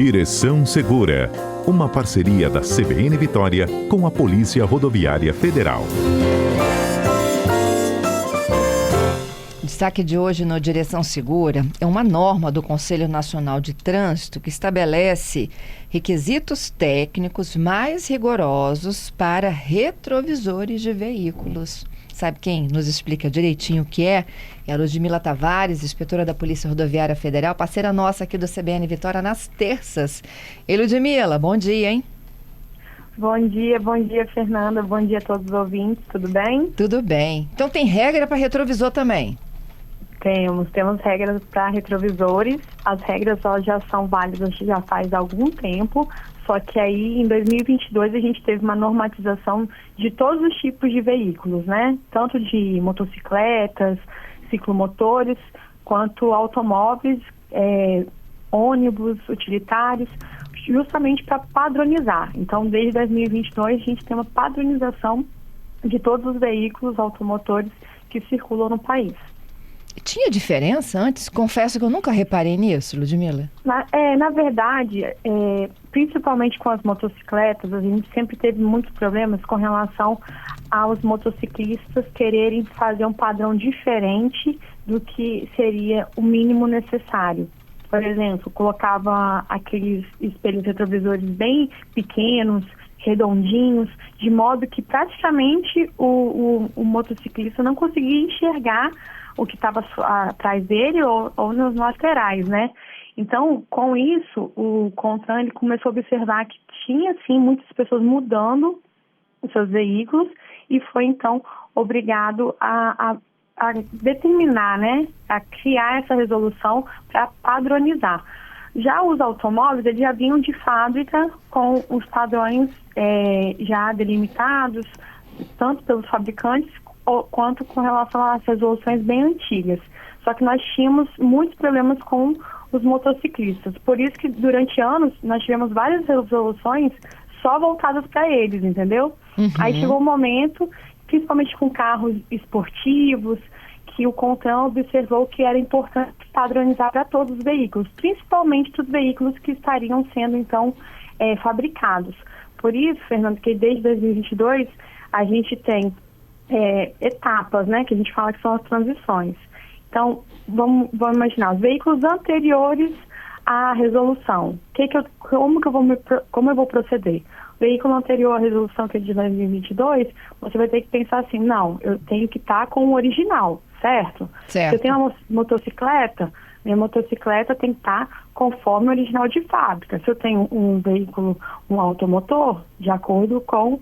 Direção Segura, uma parceria da CBN Vitória com a Polícia Rodoviária Federal. O destaque de hoje no Direção Segura é uma norma do Conselho Nacional de Trânsito que estabelece requisitos técnicos mais rigorosos para retrovisores de veículos. Sabe quem nos explica direitinho o que é? É a Ludmila Tavares, inspetora da Polícia Rodoviária Federal, parceira nossa aqui do CBN Vitória nas terças. Ei, Ludmila, bom dia, hein? Bom dia, Fernanda. Bom dia a todos os ouvintes, tudo bem? Tudo bem. Então tem regra para retrovisor também? Temos regras para retrovisores. As regras já são válidas já faz algum tempo, só que aí em 2022 a gente teve uma normatização de todos os tipos de veículos, né? Tanto de motocicletas, ciclomotores, quanto automóveis, ônibus, utilitários, justamente para padronizar. Então, desde 2022 a gente tem uma padronização de todos os veículos automotores que circulam no país. Tinha diferença antes? Confesso que eu nunca reparei nisso, Ludmila. Na verdade, principalmente com as motocicletas, a gente sempre teve muitos problemas com relação aos motociclistas quererem fazer um padrão diferente do que seria o mínimo necessário. Por exemplo, colocava aqueles espelhos retrovisores bem pequenos, redondinhos, de modo que praticamente o motociclista não conseguia enxergar o que estava atrás dele ou nos laterais, né? Então, com isso, o CONTRAN ele começou a observar que tinha, sim, muitas pessoas mudando os seus veículos e foi, então, obrigado a determinar, né? A criar essa resolução para padronizar. Já os automóveis, eles já vinham de fábrica com os padrões já delimitados, tanto pelos fabricantes quanto com relação às resoluções bem antigas. Só que nós tínhamos muitos problemas com os motociclistas. Por isso que durante anos nós tivemos várias resoluções só voltadas para eles, entendeu? Uhum. Aí chegou um momento, principalmente com carros esportivos, que o CONTRAN observou que era importante padronizar para todos os veículos, principalmente para os veículos que estariam sendo, então, fabricados. Por isso, Fernando, que desde 2022 a gente tem etapas, né, que a gente fala que são as transições. Então, vamos imaginar, os veículos anteriores à resolução, como eu vou proceder? O veículo anterior à resolução, que é de 2022, você vai ter que pensar assim, não, eu tenho que estar com o original, certo? Se eu tenho uma motocicleta, minha motocicleta tem que estar conforme o original de fábrica. Se eu tenho um veículo, um automotor, de acordo com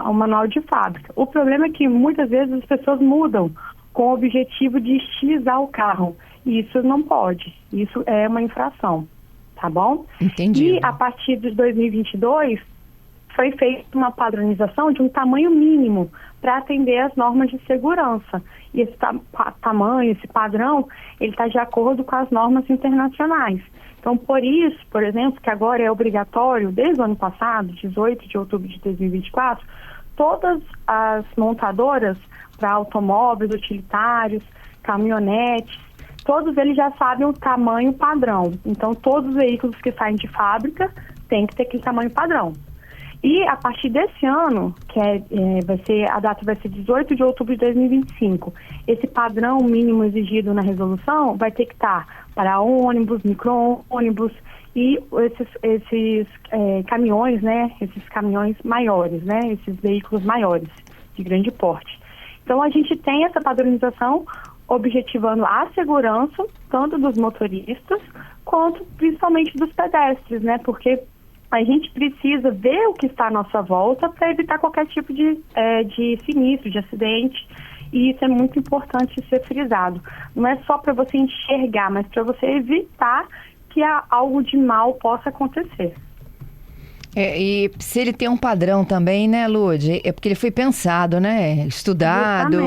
o manual de fábrica. O problema é que muitas vezes as pessoas mudam com o objetivo de estilizar o carro. E isso não pode. Isso é uma infração, tá bom? Entendi. E a partir de 2022 foi feita uma padronização de um tamanho mínimo para atender às normas de segurança. E esse tamanho, esse padrão, ele está de acordo com as normas internacionais. Então, por isso, por exemplo, que agora é obrigatório, desde o ano passado, 18 de outubro de 2024, todas as montadoras para automóveis, utilitários, caminhonetes, todos eles já sabem o tamanho padrão. Então, todos os veículos que saem de fábrica têm que ter aquele tamanho padrão. E a partir desse ano, que a data vai ser 18 de outubro de 2025, esse padrão mínimo exigido na resolução vai ter que estar para ônibus, micro-ônibus e esses caminhões, né? Esses caminhões maiores, né? Esses veículos maiores, de grande porte. Então, a gente tem essa padronização objetivando a segurança, tanto dos motoristas, quanto principalmente dos pedestres, né? Porque a gente precisa ver o que está à nossa volta para evitar qualquer tipo de sinistro, de acidente. E isso é muito importante ser frisado. Não é só para você enxergar, mas para você evitar que algo de mal possa acontecer. E se ele tem um padrão também, né, Lud? É porque ele foi pensado, né? Estudado.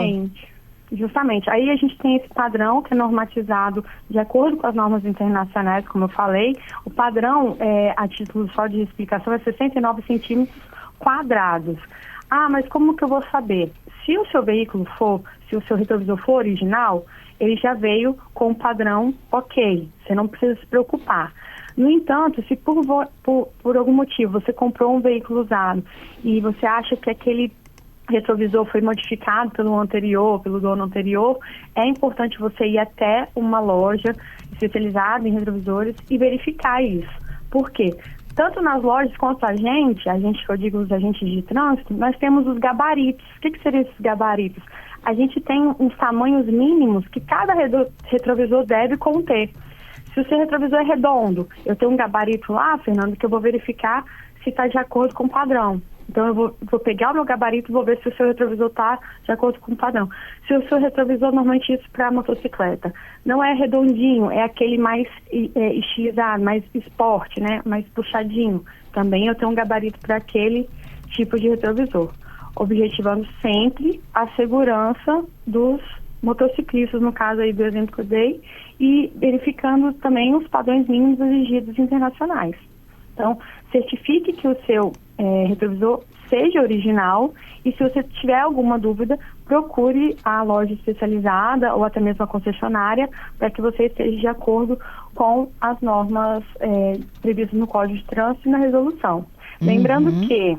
Justamente. Aí a gente tem esse padrão que é normatizado de acordo com as normas internacionais, como eu falei. O padrão, a título só de explicação, é 69 centímetros quadrados. Ah, mas como que eu vou saber? Se o seu veículo se o seu retrovisor for original, ele já veio com o padrão ok. Você não precisa se preocupar. No entanto, se por algum motivo você comprou um veículo usado e você acha que aquele retrovisor foi modificado pelo dono anterior, é importante você ir até uma loja especializada em retrovisores e verificar isso. Por quê? Tanto nas lojas quanto a gente que eu digo os agentes de trânsito, nós temos os gabaritos. O que seriam esses gabaritos? A gente tem uns tamanhos mínimos que cada retrovisor deve conter. Se o seu retrovisor é redondo, eu tenho um gabarito lá, Fernando, que eu vou verificar se está de acordo com o padrão. Então, eu vou pegar o meu gabarito e vou ver se o seu retrovisor está de acordo com o padrão. Se o seu retrovisor, normalmente isso para motocicleta, não é redondinho, é aquele mais estilizado, mais esporte, né? Mais puxadinho. Também eu tenho um gabarito para aquele tipo de retrovisor. Objetivando sempre a segurança dos motociclistas, no caso aí do exemplo que eu dei, e verificando também os padrões mínimos exigidos internacionais. Então, certifique que o seu retrovisor seja original e se você tiver alguma dúvida, procure a loja especializada ou até mesmo a concessionária para que você esteja de acordo com as normas previstas no Código de Trânsito e na resolução. Lembrando que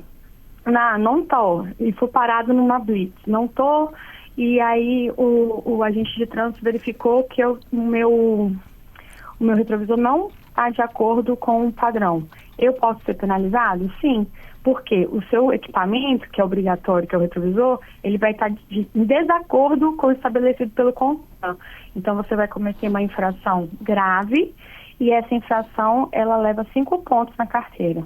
não estou e fui parado numa blitz, não estou e aí o agente de trânsito verificou que o meu retrovisor não está de acordo com o padrão. Eu posso ser penalizado? Sim, porque o seu equipamento, que é obrigatório, que é o retrovisor, ele vai estar em desacordo com o estabelecido pelo CONTRAN. Então, você vai cometer uma infração grave e essa infração, ela leva 5 pontos na carteira.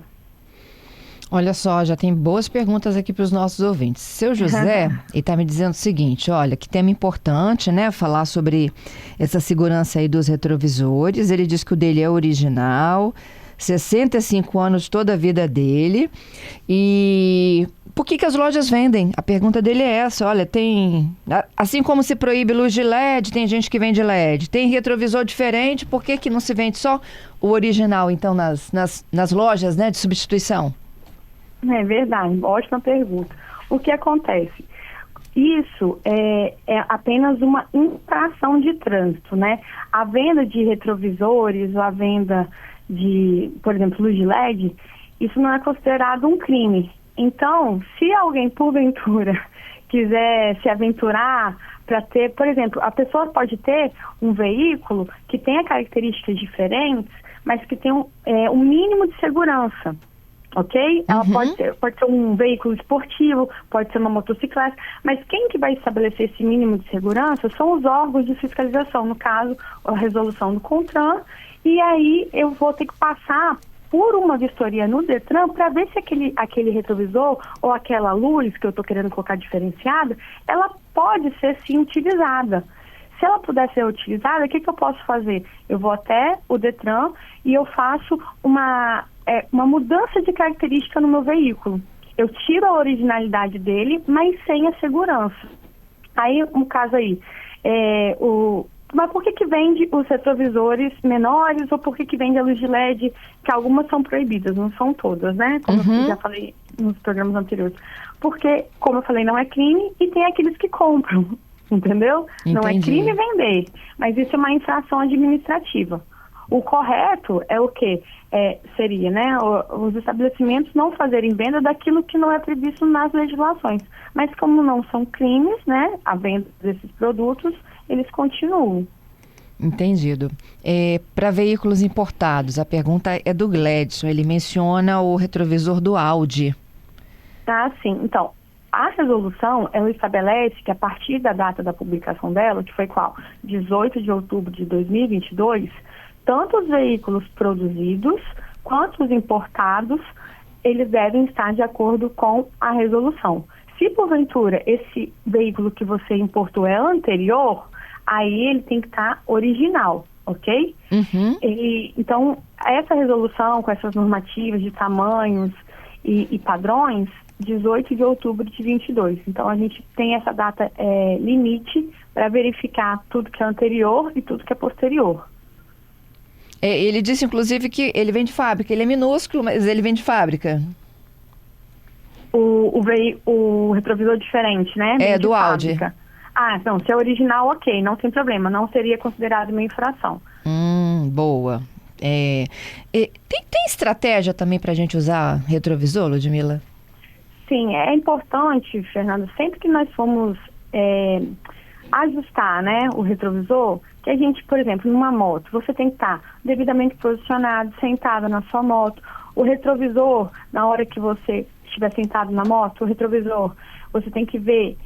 Olha só, já tem boas perguntas aqui para os nossos ouvintes. Seu José, ele está me dizendo o seguinte, olha, que tema importante, né? Falar sobre essa segurança aí dos retrovisores. Ele diz que o dele é original, 65 anos toda a vida dele. E por que as lojas vendem? A pergunta dele é essa, olha, assim como se proíbe luz de LED, tem gente que vende LED. Tem retrovisor diferente, por que não se vende só o original, então, nas lojas, né, de substituição? É verdade, ótima pergunta. O que acontece? Isso é apenas uma infração de trânsito, né? A venda de retrovisores ou a venda de, por exemplo, luz de LED, isso não é considerado um crime. Então, se alguém, porventura, quiser se aventurar para ter, por exemplo, a pessoa pode ter um veículo que tenha características diferentes, mas que tenha um mínimo de segurança. Ok? Ela pode ser um veículo esportivo, pode ser uma motocicleta, mas quem que vai estabelecer esse mínimo de segurança são os órgãos de fiscalização, no caso, a resolução do CONTRAN, e aí eu vou ter que passar por uma vistoria no Detran para ver se aquele retrovisor ou aquela luz que eu estou querendo colocar diferenciada, ela pode ser sim utilizada. Se ela puder ser utilizada, o que eu posso fazer? Eu vou até o Detran e eu faço uma mudança de característica no meu veículo. Eu tiro a originalidade dele, mas sem a segurança. Aí, no caso aí, mas por que vende os retrovisores menores ou por que vende a luz de LED? Que algumas são proibidas, não são todas, né? Como eu já falei nos programas anteriores. Porque, como eu falei, não é crime e tem aqueles que compram. Entendeu? Entendi. Não é crime vender, mas isso é uma infração administrativa. O correto é o quê? Seria, né, os estabelecimentos não fazerem venda daquilo que não é previsto nas legislações. Mas como não são crimes, né, a venda desses produtos, eles continuam. Entendido. Para veículos importados, a pergunta é do Gledson. Ele menciona o retrovisor do Audi. Tá, sim. Então, a resolução, ela estabelece que a partir da data da publicação dela, que foi qual? 18 de outubro de 2022, tanto os veículos produzidos quanto os importados, eles devem estar de acordo com a resolução. Se porventura esse veículo que você importou é anterior, aí ele tem que estar original, ok? Então, essa resolução com essas normativas de tamanhos e padrões, 18 de outubro de 22. Então, a gente tem essa data limite para verificar tudo que é anterior e tudo que é posterior. Ele disse, inclusive, que ele vem de fábrica. Ele é minúsculo, mas ele vem de fábrica. O retrovisor diferente, né? Vem do Audi. Não, se é original, ok, não tem problema. Não seria considerado uma infração. Boa. Tem estratégia também para a gente usar retrovisor, Ludmila? Sim, é importante, Fernanda, sempre que nós formos ajustar, né, o retrovisor, que a gente, por exemplo, numa moto, você tem que estar devidamente posicionado, sentado na sua moto. O retrovisor, na hora que você estiver sentado na moto, o retrovisor, você tem que ver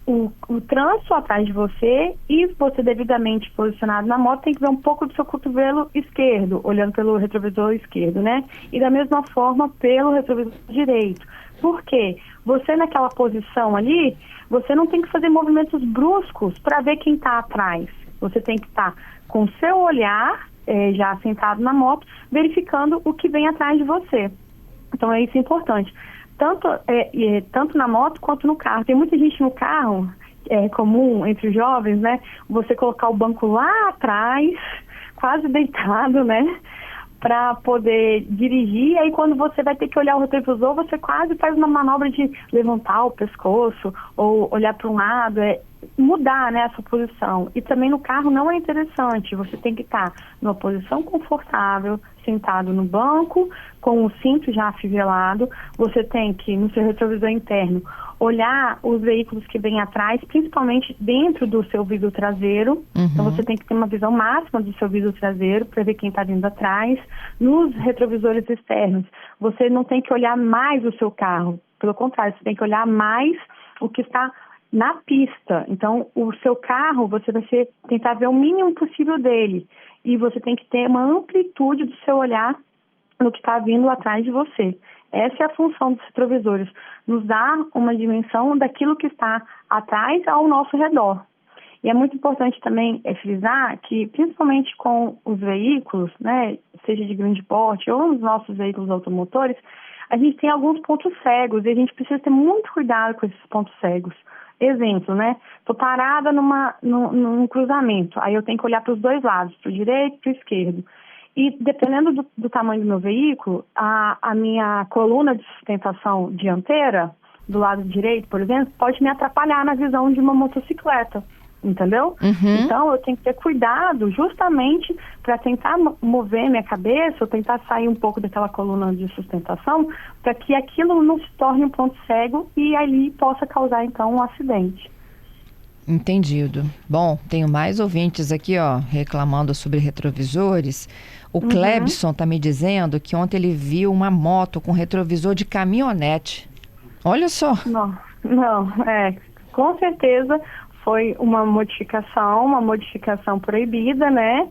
o trânsito atrás de você, e você devidamente posicionado na moto tem que ver um pouco do seu cotovelo esquerdo, olhando pelo retrovisor esquerdo, né? E da mesma forma pelo retrovisor direito. Por quê? Você naquela posição ali, você não tem que fazer movimentos bruscos para ver quem está atrás. Você tem que estar com o seu olhar, já sentado na moto, verificando o que vem atrás de você. Então é isso importante. Tanto na moto quanto no carro. Tem muita gente no carro, é comum entre os jovens, né? Você colocar o banco lá atrás, quase deitado, né? Para poder dirigir, e aí quando você vai ter que olhar o retrovisor, você quase faz uma manobra de levantar o pescoço ou olhar para um lado, mudar, né, a sua posição. E também no carro não é interessante, você tem que estar numa posição confortável, sentado no banco, com o cinto já afivelado. Você tem que, no seu retrovisor interno, olhar os veículos que vêm atrás, principalmente dentro do seu vidro traseiro. Então você tem que ter uma visão máxima do seu vidro traseiro para ver quem está vindo atrás. Nos retrovisores externos, você não tem que olhar mais o seu carro. Pelo contrário, você tem que olhar mais o que está na pista. Então, o seu carro, você vai tentar ver o mínimo possível dele. E você tem que ter uma amplitude do seu olhar no que está vindo atrás de você. Essa é a função dos retrovisores, nos dar uma dimensão daquilo que está atrás ao nosso redor. E é muito importante também frisar que, principalmente com os veículos, né, seja de grande porte ou os nossos veículos automotores, a gente tem alguns pontos cegos e a gente precisa ter muito cuidado com esses pontos cegos. Exemplo, né? Estou parada num cruzamento, aí eu tenho que olhar para os dois lados, para o direito e para o esquerdo. E dependendo do tamanho do meu veículo, a minha coluna de sustentação dianteira, do lado direito, por exemplo, pode me atrapalhar na visão de uma motocicleta, entendeu? Então eu tenho que ter cuidado justamente para tentar mover minha cabeça, ou tentar sair um pouco daquela coluna de sustentação, para que aquilo não se torne um ponto cego e ali possa causar então um acidente. Entendido. Bom, tenho mais ouvintes aqui, ó, reclamando sobre retrovisores. O Clebson está me dizendo que ontem ele viu uma moto com retrovisor de caminhonete. Olha só. Não, com certeza foi uma modificação proibida, né?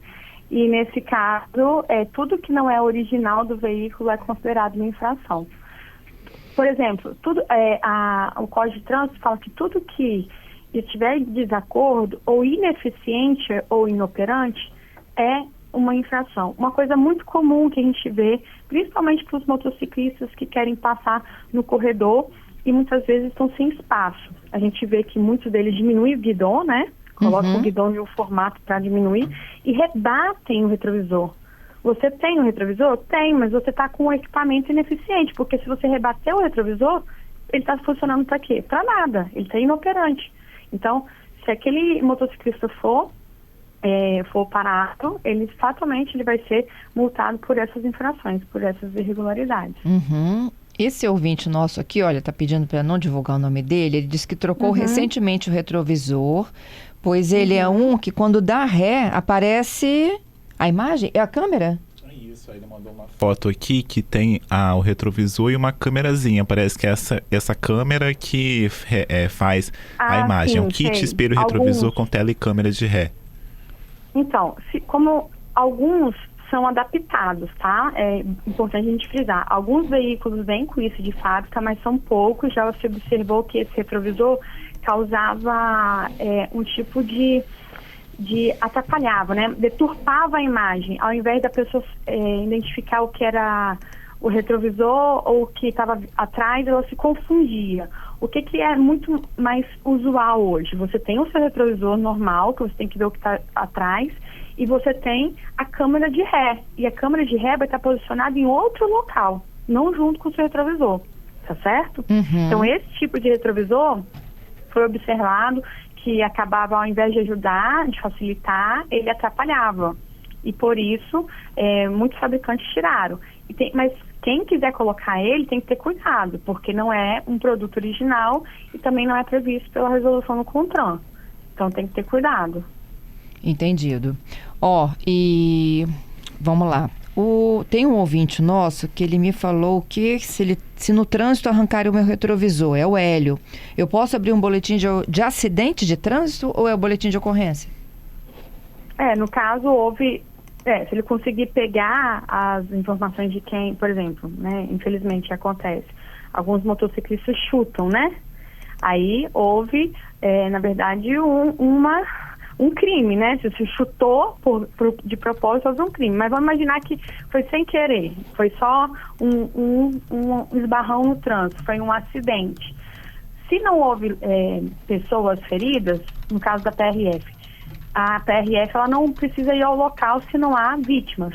E nesse caso, tudo que não é original do veículo é considerado uma infração. Por exemplo, o Código de Trânsito fala que tudo que estiver em desacordo, ou ineficiente ou inoperante, é uma infração. Uma coisa muito comum que a gente vê, principalmente para os motociclistas que querem passar no corredor e muitas vezes estão sem espaço. A gente vê que muitos deles diminuem o guidão, né? Colocam o guidão em um formato para diminuir e rebatem o retrovisor. Você tem um retrovisor? Tem, mas você está com um equipamento ineficiente, porque se você rebater o retrovisor, ele está funcionando para quê? Para nada, ele está inoperante. Então, se aquele motociclista for parado, fatalmente ele vai ser multado por essas infrações, por essas irregularidades. Esse ouvinte nosso aqui, olha, está pedindo para não divulgar o nome dele. Ele disse que trocou recentemente o retrovisor, pois ele é um que quando dá ré, aparece a imagem, é a câmera? Isso, aí ele mandou uma foto aqui que tem o retrovisor e uma câmerazinha. Parece que é essa câmera que faz a imagem. É um kit espelho retrovisor com tela e câmera de ré. Então, como alguns são adaptados, tá? É importante a gente frisar. Alguns veículos vêm com isso de fábrica, mas são poucos. Já se observou que esse retrovisor causava um tipo de atrapalhava, né? Deturpava a imagem. Ao invés da pessoa identificar o que era o retrovisor ou o que estava atrás, ela se confundia. O que é muito mais usual hoje? Você tem o seu retrovisor normal, que você tem que ver o que está atrás, e você tem a câmera de ré. E a câmera de ré vai estar posicionada em outro local, não junto com o seu retrovisor, tá certo? Então, esse tipo de retrovisor foi observado que acabava, ao invés de ajudar, de facilitar, ele atrapalhava. E por isso, muitos fabricantes tiraram. Mas quem quiser colocar ele tem que ter cuidado, porque não é um produto original e também não é previsto pela resolução no CONTRAN. Então tem que ter cuidado. Entendido. E vamos lá. Tem um ouvinte nosso que ele me falou que se no trânsito arrancar o meu retrovisor, é o Hélio, eu posso abrir um boletim de acidente de trânsito ou é o boletim de ocorrência? No caso, houve... se ele conseguir pegar as informações de quem, por exemplo, né, infelizmente acontece, alguns motociclistas chutam, né? Aí houve, na verdade, um crime, né? Se você chutou de propósito, houve um crime. Mas vamos imaginar que foi sem querer, foi só um esbarrão no trânsito, foi um acidente. Se não houve pessoas feridas, no caso da PRF, a PRF ela não precisa ir ao local se não há vítimas.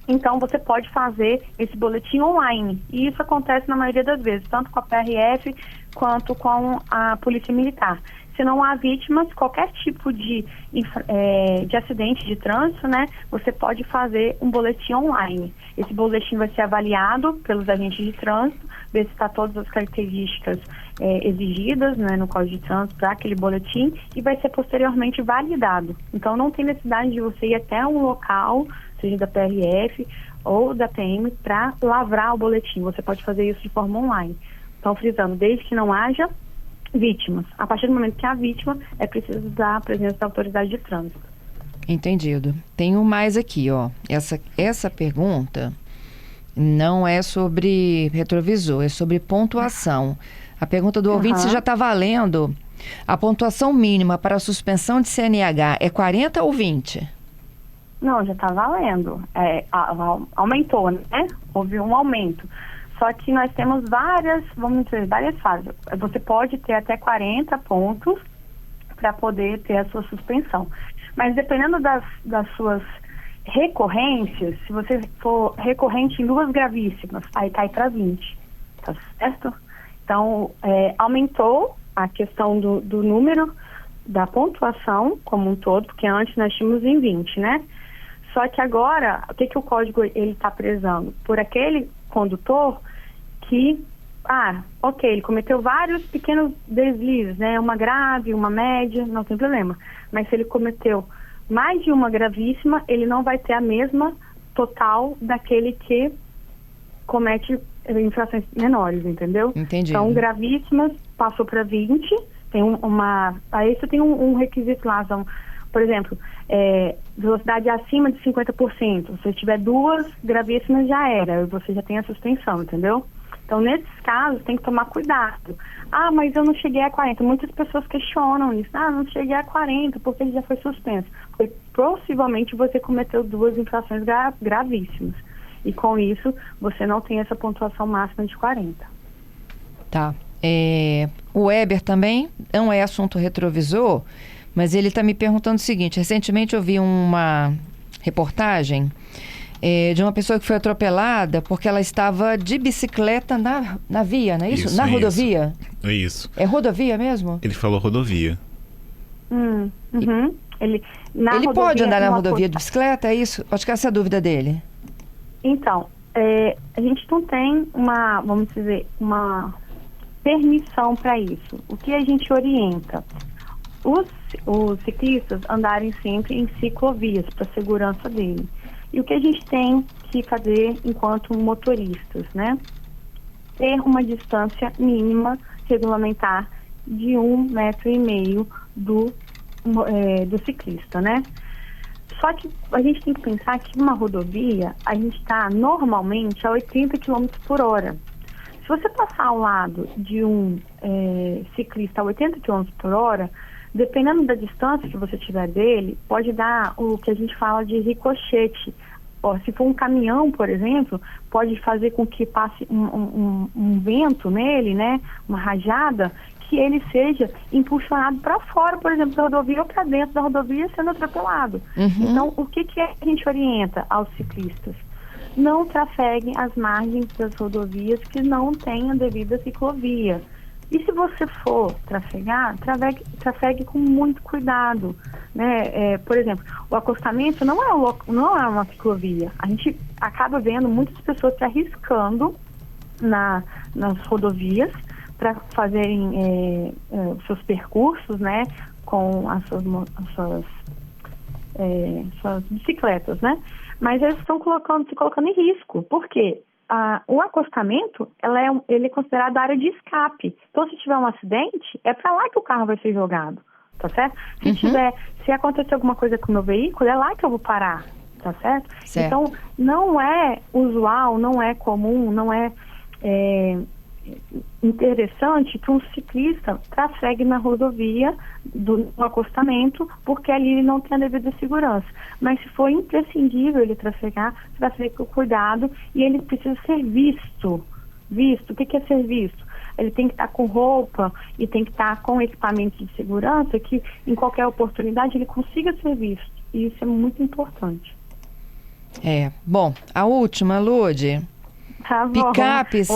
Então, você pode fazer esse boletim online. E isso acontece na maioria das vezes, tanto com a PRF quanto com a Polícia Militar. Se não há vítimas, qualquer tipo de acidente de trânsito, né, você pode fazer um boletim online. Esse boletim vai ser avaliado pelos agentes de trânsito, ver se está todas as características exigidas, né, no Código de Trânsito para aquele boletim e vai ser posteriormente validado. Então, não tem necessidade de você ir até um local, seja da PRF ou da PM, para lavrar o boletim. Você pode fazer isso de forma online. Então, frisando, desde que não haja vítimas. A partir do momento que há vítima, é preciso da presença da autoridade de trânsito. Entendido. Tenho mais aqui, Essa pergunta não é sobre retrovisor, é sobre pontuação. A pergunta do ouvinte, se já está valendo, a pontuação mínima para a suspensão de CNH é 40 ou 20? Não, já está valendo. Aumentou, né? Houve um aumento. Só que nós temos várias fases. Você pode ter até 40 pontos para poder ter a sua suspensão. Mas dependendo das suas recorrências, se você for recorrente em 2 gravíssimas, aí cai para 20, tá certo? Então, aumentou a questão do número da pontuação como um todo, porque antes nós tínhamos em 20, né? Só que agora, o que o código ele está prezando? Por aquele condutor que, ele cometeu vários pequenos deslizes, né? Uma grave, uma média, não tem problema. Mas se ele cometeu mais de uma gravíssima, ele não vai ter a mesma total daquele que comete infrações menores, entendeu? Entendi. Então, gravíssimas passou para 20, tem aí você tem um requisito lá, por exemplo, velocidade acima de 50%. Se tiver 2 gravíssimas, já era, você já tem a suspensão, entendeu? Então, nesses casos, tem que tomar cuidado. Mas eu não cheguei a 40. Muitas pessoas questionam isso. Não cheguei a 40 porque ele já foi suspenso. Porque possivelmente você cometeu 2 infrações gravíssimas. E com isso, você não tem essa pontuação máxima de 40. Tá. O Weber também não é assunto retrovisor, mas ele está me perguntando o seguinte. Recentemente eu vi uma reportagem de uma pessoa que foi atropelada porque ela estava de bicicleta na via, não é isso? Na rodovia? Isso. É rodovia mesmo? Ele falou rodovia. Uhum. Ele pode andar na rodovia de bicicleta, é isso? Acho que essa é a dúvida dele. Então, a gente não tem uma permissão para isso. O que a gente orienta? Os ciclistas andarem sempre em ciclovias para a segurança dele. E o que a gente tem que fazer enquanto motoristas, né? Ter uma distância mínima regulamentar de 1,5 metro do ciclista, né? Só que a gente tem que pensar que uma rodovia, a gente está normalmente a 80 km por hora. Se você passar ao lado de um ciclista a 80 km por hora, dependendo da distância que você tiver dele, pode dar o que a gente fala de ricochete. Se for um caminhão, por exemplo, pode fazer com que passe um vento nele, né? Uma rajada, que ele seja impulsionado para fora, por exemplo, da rodovia ou para dentro da rodovia sendo atropelado. Uhum. Então, o que a gente orienta aos ciclistas? Não trafeguem as margens das rodovias que não tenham devida ciclovia. E se você for trafegar, trafegue com muito cuidado, né? Por exemplo, o acostamento não é uma ciclovia. A gente acaba vendo muitas pessoas se arriscando nas rodovias para fazerem seus percursos, né? Com as suas bicicletas, né? Mas eles estão se colocando em risco. Por quê? O acostamento, ele é considerado área de escape. Então, se tiver um acidente, é para lá que o carro vai ser jogado, tá certo? Se acontecer alguma coisa com o meu veículo, é lá que eu vou parar, tá certo? Então, não é usual, não é comum, não é interessante que um ciclista trafegue na rodovia do acostamento, porque ali ele não tem a devida segurança. Mas se for imprescindível ele trafegue com cuidado, e ele precisa ser visto. O que é ser visto? Ele tem que estar com roupa e tem que estar com equipamentos de segurança que em qualquer oportunidade ele consiga ser visto. E isso é muito importante. Bom, a última, Lude. Tá bom. Picapes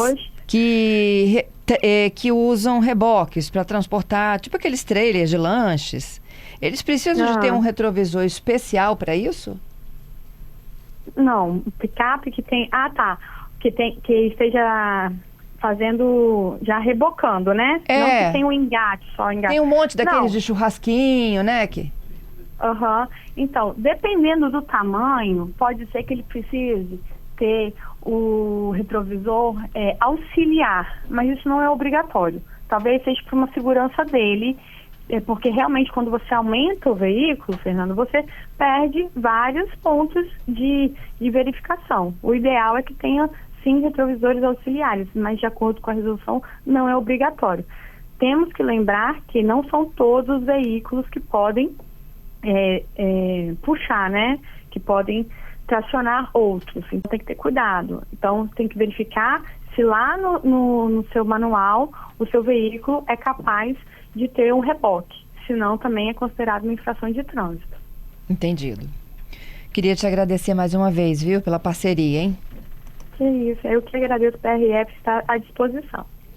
que usam reboques para transportar, tipo aqueles trailers de lanches. Eles precisam de ter um retrovisor especial para isso? Não, picape que tem... que esteja fazendo, já rebocando, né? Não que tem um engate, só engate. Tem um monte daqueles de churrasquinho, né? Então, dependendo do tamanho, pode ser que ele precise ter o retrovisor auxiliar, mas isso não é obrigatório. Talvez seja para uma segurança dele, porque realmente quando você aumenta o veículo, Fernando, você perde vários pontos de verificação. O ideal é que tenha, sim, retrovisores auxiliares, mas de acordo com a resolução não é obrigatório. Temos que lembrar que não são todos os veículos que podem puxar, né? Que podem tracionar outros, então tem que ter cuidado. Então tem que verificar se lá no seu manual o seu veículo é capaz de ter um reboque, senão também é considerado uma infração de trânsito. Entendido. Queria te agradecer mais uma vez, viu, pela parceria, hein? Que isso, eu que agradeço, o PRF está à disposição.